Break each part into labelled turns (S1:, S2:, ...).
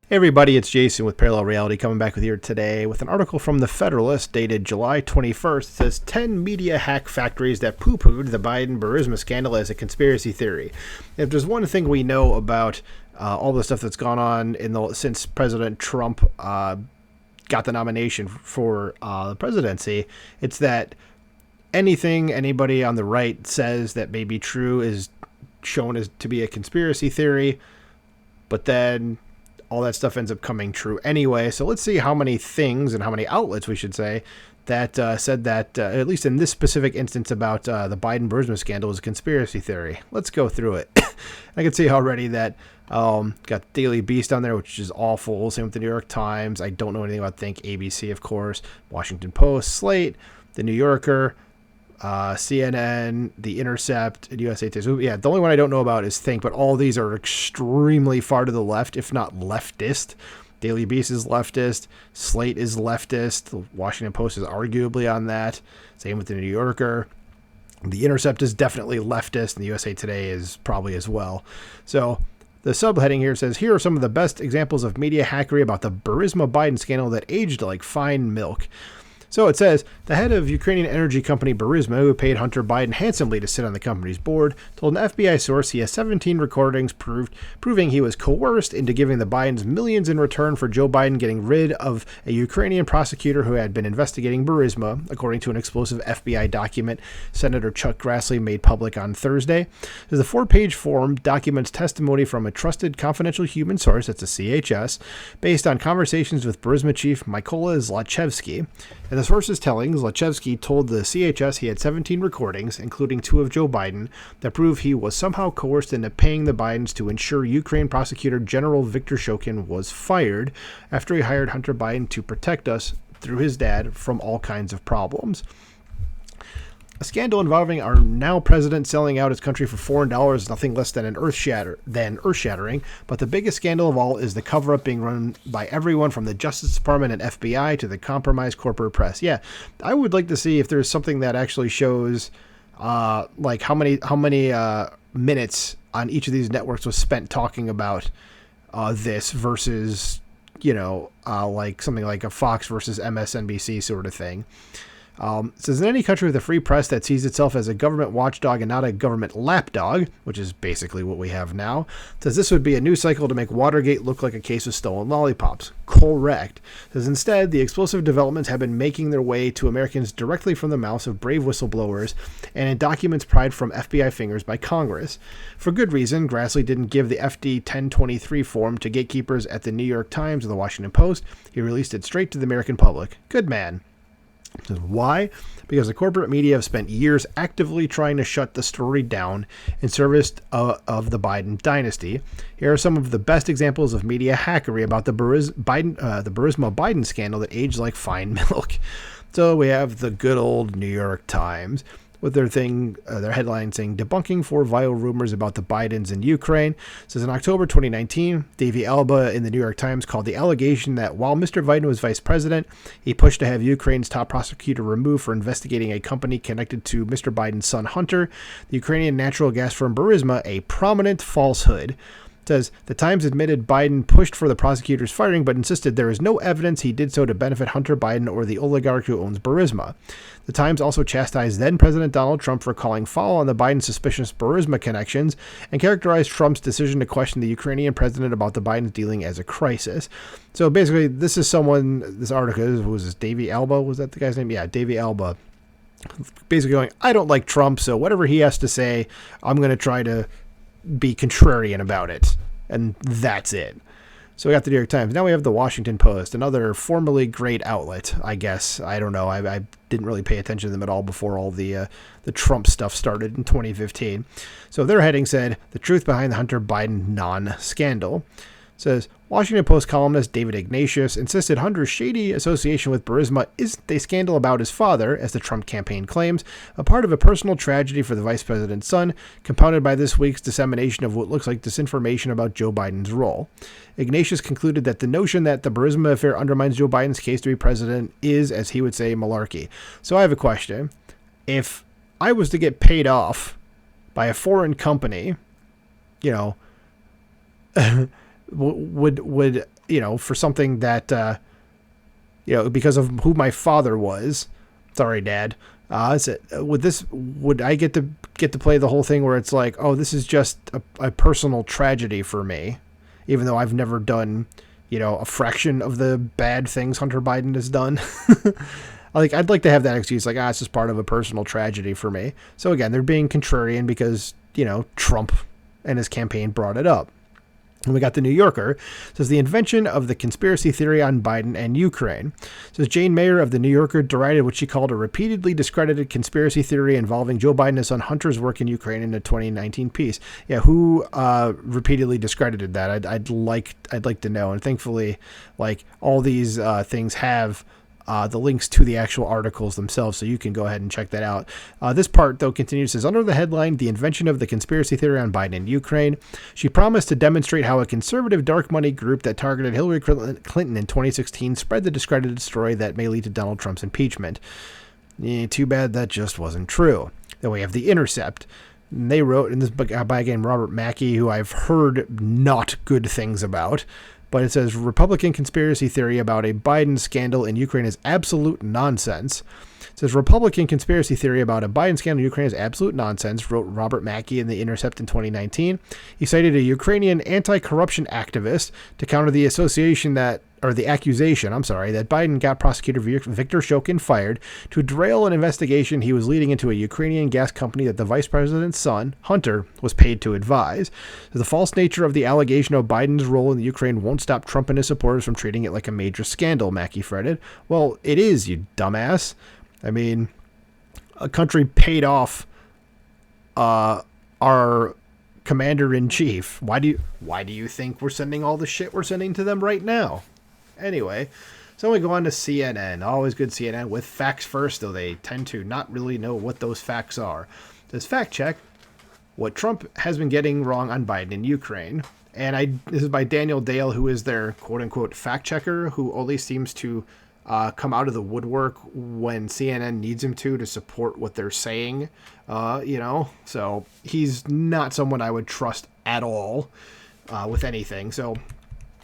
S1: Hey everybody, it's Jason with Parallel Reality coming back with you today with an article from The Federalist dated July 21st. It says 10 media hack factories that poo-pooed the Biden Burisma scandal as a conspiracy theory. If there's one thing we know about all the stuff that's gone on since President Trump got the nomination for the presidency, it's that anything anybody on the right says that may be true is shown as to be a conspiracy theory, but then all that stuff ends up coming true anyway. So let's see how many things and how many outlets, we should say, that said that, at least in this specific instance about the Biden-Burisma scandal, was a conspiracy theory. Let's go through it. I can see already that got Daily Beast on there, which is awful. Same with the New York Times. I don't know anything about Think. ABC, of course. Washington Post, Slate, The New Yorker, CNN, The Intercept, and USA Today. So, yeah, the only one I don't know about is Think, but all these are extremely far to the left, if not leftist. Daily Beast is leftist. Slate is leftist. The Washington Post is arguably on that. Same with The New Yorker. The Intercept is definitely leftist, and the USA Today is probably as well. So the subheading here says, here are some of the best examples of media hackery about the Burisma Biden scandal that aged like fine milk. So it says, the head of Ukrainian energy company Burisma, who paid Hunter Biden handsomely to sit on the company's board, told an FBI source he has 17 recordings proving he was coerced into giving the Bidens millions in return for Joe Biden getting rid of a Ukrainian prosecutor who had been investigating Burisma, according to an explosive FBI document Senator Chuck Grassley made public on Thursday. The 4-page form documents testimony from a trusted confidential human source, that's a CHS, based on conversations with Burisma chief Mykola Zlochevsky. And the source is telling, Zlochevsky told the CHS he had 17 recordings, including 2 of Joe Biden, that prove he was somehow coerced into paying the Bidens to ensure Ukraine prosecutor General Viktor Shokin was fired after he hired Hunter Biden to protect us, through his dad, from all kinds of problems. A scandal involving our now president selling out his country for foreign dollars is nothing less than earth-shattering, but the biggest scandal of all is the cover-up being run by everyone from the Justice Department and FBI to the compromised corporate press. Yeah, I would like to see if there's something that actually shows like how many minutes on each of these networks was spent talking about this versus, like something like a Fox versus MSNBC sort of thing. It says, in any country with a free press that sees itself as a government watchdog and not a government lapdog, which is basically what we have now, says this would be a news cycle to make Watergate look like a case of stolen lollipops. Correct. Says instead, the explosive developments have been making their way to Americans directly from the mouths of brave whistleblowers and in documents pried from FBI fingers by Congress. For good reason, Grassley didn't give the FD 1023 form to gatekeepers at the New York Times or the Washington Post. He released it straight to the American public. Good man. Why? Because the corporate media have spent years actively trying to shut the story down in service of the Biden dynasty. Here are some of the best examples of media hackery about the Burisma Biden scandal that aged like fine milk. So we have the good old New York Times with their headline saying, debunking 4 viral rumors about the Bidens in Ukraine. It says in October 2019, Davey Alba in the New York Times called the allegation that while Mr. Biden was vice president, he pushed to have Ukraine's top prosecutor removed for investigating a company connected to Mr. Biden's son Hunter, the Ukrainian natural gas firm Burisma, a prominent falsehood. It says, the Times admitted Biden pushed for the prosecutor's firing, but insisted there is no evidence he did so to benefit Hunter Biden or the oligarch who owns Burisma. The Times also chastised then-President Donald Trump for calling foul on the Biden suspicious Burisma connections and characterized Trump's decision to question the Ukrainian president about the Bidens dealing as a crisis. So basically, this article was this Davey Alba? Was that the guy's name? Yeah, Davey Alba. Basically going, I don't like Trump, so whatever he has to say, I'm going to try to be contrarian about it. And that's it. So we got the New York Times. Now we have the Washington Post, another formerly great outlet, I guess. I don't know. I didn't really pay attention to them at all before all the Trump stuff started in 2015. So their heading said, the truth behind the Hunter Biden non-scandal. It says, Washington Post columnist David Ignatius insisted Hunter's shady association with Burisma isn't a scandal about his father, as the Trump campaign claims, a part of a personal tragedy for the vice president's son, compounded by this week's dissemination of what looks like disinformation about Joe Biden's role. Ignatius concluded that the notion that the Burisma affair undermines Joe Biden's case to be president is, as he would say, malarkey. So I have a question. If I was to get paid off by a foreign company, would for something that, because of who my father was. Sorry, Dad. Would I get to play the whole thing where it's like, oh, this is just a personal tragedy for me, even though I've never done, a fraction of the bad things Hunter Biden has done. I'd like to have that excuse, like, it's just part of a personal tragedy for me. So again, they're being contrarian because, Trump and his campaign brought it up. And we got the New Yorker. It says the invention of the conspiracy theory on Biden and Ukraine. It says Jane Mayer of the New Yorker derided what she called a repeatedly discredited conspiracy theory involving Joe Biden and his son Hunter's work in Ukraine in a 2019 piece. Yeah, who repeatedly discredited that? I'd like to know. And thankfully, all these things have the links to the actual articles themselves, so you can go ahead and check that out. This part, though, continues, says, under the headline, The Invention of the Conspiracy Theory on Biden and Ukraine, she promised to demonstrate how a conservative dark money group that targeted Hillary Clinton in 2016 spread the discredited story that may lead to Donald Trump's impeachment. Too bad that just wasn't true. Then we have The Intercept. And they wrote, in this book by, again, Robert Mackey, who I've heard not good things about, but it says Republican conspiracy theory about a Biden scandal in Ukraine is absolute nonsense. It says Republican conspiracy theory about a Biden scandal in Ukraine is absolute nonsense, wrote Robert Mackey in The Intercept in 2019. He cited a Ukrainian anti-corruption activist to counter the accusation that Biden got prosecutor Viktor Shokin fired to derail an investigation he was leading into a Ukrainian gas company that the vice president's son, Hunter, was paid to advise. The false nature of the allegation of Biden's role in the Ukraine won't stop Trump and his supporters from treating it like a major scandal, Mackey fretted. Well, it is, you dumbass. I mean, a country paid off our commander-in-chief. Why do you think we're sending all the shit we're sending to them right now? Anyway, so we go on to CNN. Always good CNN with facts first, though they tend to not really know what those facts are. This fact check what Trump has been getting wrong on Biden and Ukraine. And this is by Daniel Dale, who is their quote-unquote fact checker, who only seems to come out of the woodwork when CNN needs him to support what they're saying, So he's not someone I would trust at all with anything. So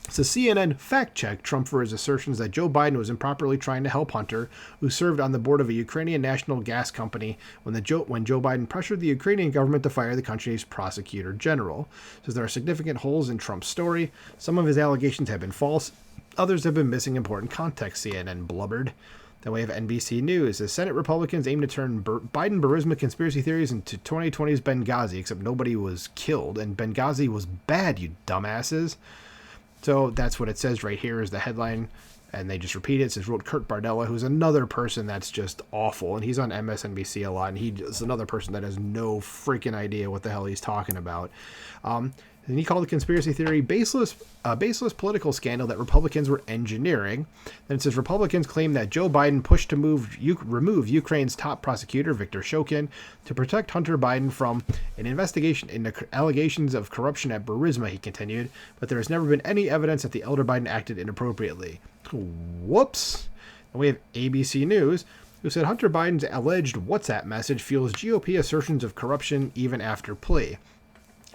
S1: CNN fact-checked Trump for his assertions that Joe Biden was improperly trying to help Hunter, who served on the board of a Ukrainian national gas company when Joe Biden pressured the Ukrainian government to fire the country's prosecutor general. Says there are significant holes in Trump's story. Some of his allegations have been false. Others have been missing important context, CNN blubbered. Then we have NBC News. The Senate Republicans aim to turn Biden-Burisma conspiracy theories into 2020's Benghazi, except nobody was killed, and Benghazi was bad, you dumbasses. So that's what it says right here is the headline, and they just repeat it. It says, wrote Kurt Bardella, who's another person that's just awful, and he's on MSNBC a lot, and he's another person that has no freaking idea what the hell he's talking about. And he called the conspiracy theory baseless political scandal that Republicans were engineering. Then it says Republicans claim that Joe Biden pushed to remove Ukraine's top prosecutor, Viktor Shokin, to protect Hunter Biden from an investigation into allegations of corruption at Burisma, he continued, but there has never been any evidence that the elder Biden acted inappropriately. Whoops. And we have ABC News, who said Hunter Biden's alleged WhatsApp message fuels GOP assertions of corruption even after plea.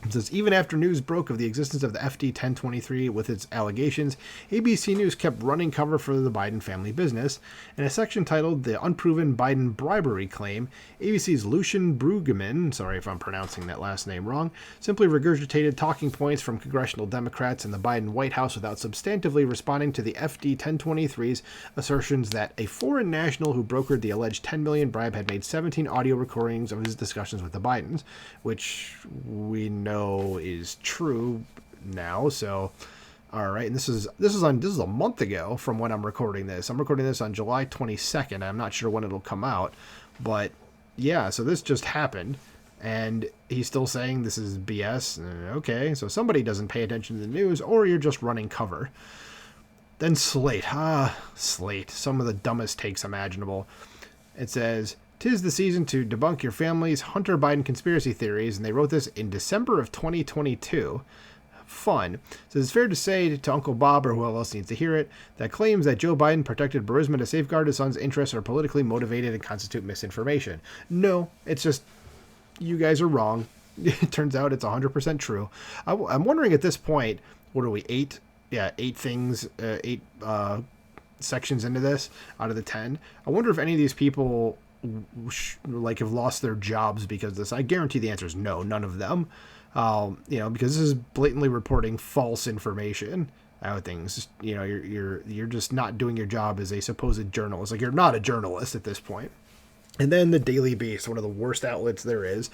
S1: It says, even after news broke of the existence of the FD 1023 with its allegations, ABC News kept running cover for the Biden family business. In a section titled The Unproven Biden Bribery Claim, ABC's Lucian Brueggemann, sorry if I'm pronouncing that last name wrong, simply regurgitated talking points from congressional Democrats in the Biden White House without substantively responding to the FD 1023's assertions that a foreign national who brokered the alleged $10 million bribe had made 17 audio recordings of his discussions with the Bidens, which we know is true now. So all right, and this is a month ago from when I'm recording this. I'm recording this on July 22nd. I'm not sure when it'll come out, but yeah, so this just happened, and he's still saying this is BS. Okay, so somebody doesn't pay attention to the news, or you're just running cover. Then Slate, some of the dumbest takes imaginable. It says, "'Tis the season to debunk your family's Hunter Biden conspiracy theories," and they wrote this in December of 2022. Fun. So it's fair to say to Uncle Bob, or whoever else needs to hear it, that claims that Joe Biden protected Burisma to safeguard his son's interests are politically motivated and constitute misinformation. No, it's just, you guys are wrong. It turns out it's 100% true. I'm wondering at this point, what are we, 8 things, 8 sections into this out of the 10. I wonder if any of these people like have lost their jobs because of this. I guarantee the answer is no, none of them. Because this is blatantly reporting false information out things. You're just not doing your job as a supposed journalist. Like, you're not a journalist at this point. And then the Daily Beast, one of the worst outlets there is.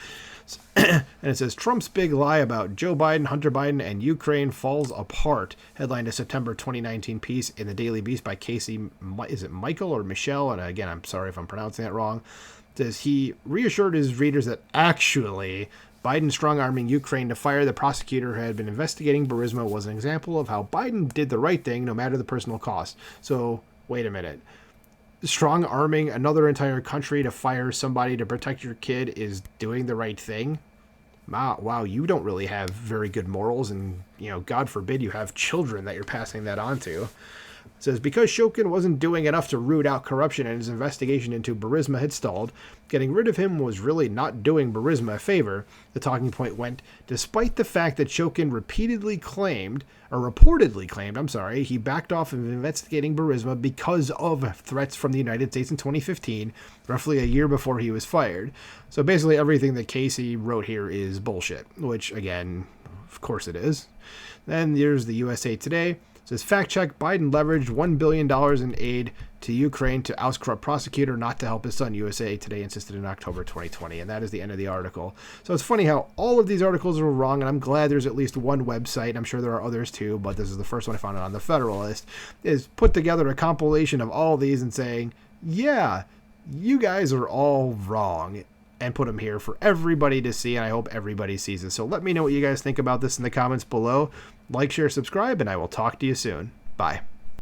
S1: And it says, Trump's big lie about Joe Biden, Hunter Biden, and Ukraine falls apart. Headline to September 2019 piece in the Daily Beast by Casey, is it Michael or Michelle? And again, I'm sorry if I'm pronouncing that wrong. It says he reassured his readers that actually Biden strong-arming Ukraine to fire the prosecutor who had been investigating Burisma was an example of how Biden did the right thing no matter the personal cost. So, wait a minute. Strong-arming another entire country to fire somebody to protect your kid is doing the right thing? Wow, you don't really have very good morals, and, God forbid you have children that you're passing that on to. It says, because Shokin wasn't doing enough to root out corruption and his investigation into Burisma had stalled, getting rid of him was really not doing Burisma a favor. The talking point went, despite the fact that Shokin reportedly claimed, he backed off of investigating Burisma because of threats from the United States in 2015, roughly a year before he was fired. So basically everything that Casey wrote here is bullshit, which, again, of course it is. Then there's the USA Today. It says, fact check, Biden leveraged $1 billion in aid to Ukraine to oust corrupt prosecutor, not to help his son. USA Today insisted in October 2020. And that is the end of the article. So it's funny how all of these articles are wrong, and I'm glad there's at least one website. I'm sure there are others too, but this is the first one I found on the Federalist, is put together a compilation of all these and saying, yeah, you guys are all wrong, and put them here for everybody to see, and I hope everybody sees it. So let me know what you guys think about this in the comments below. Like, share, subscribe, and I will talk to you soon. Bye.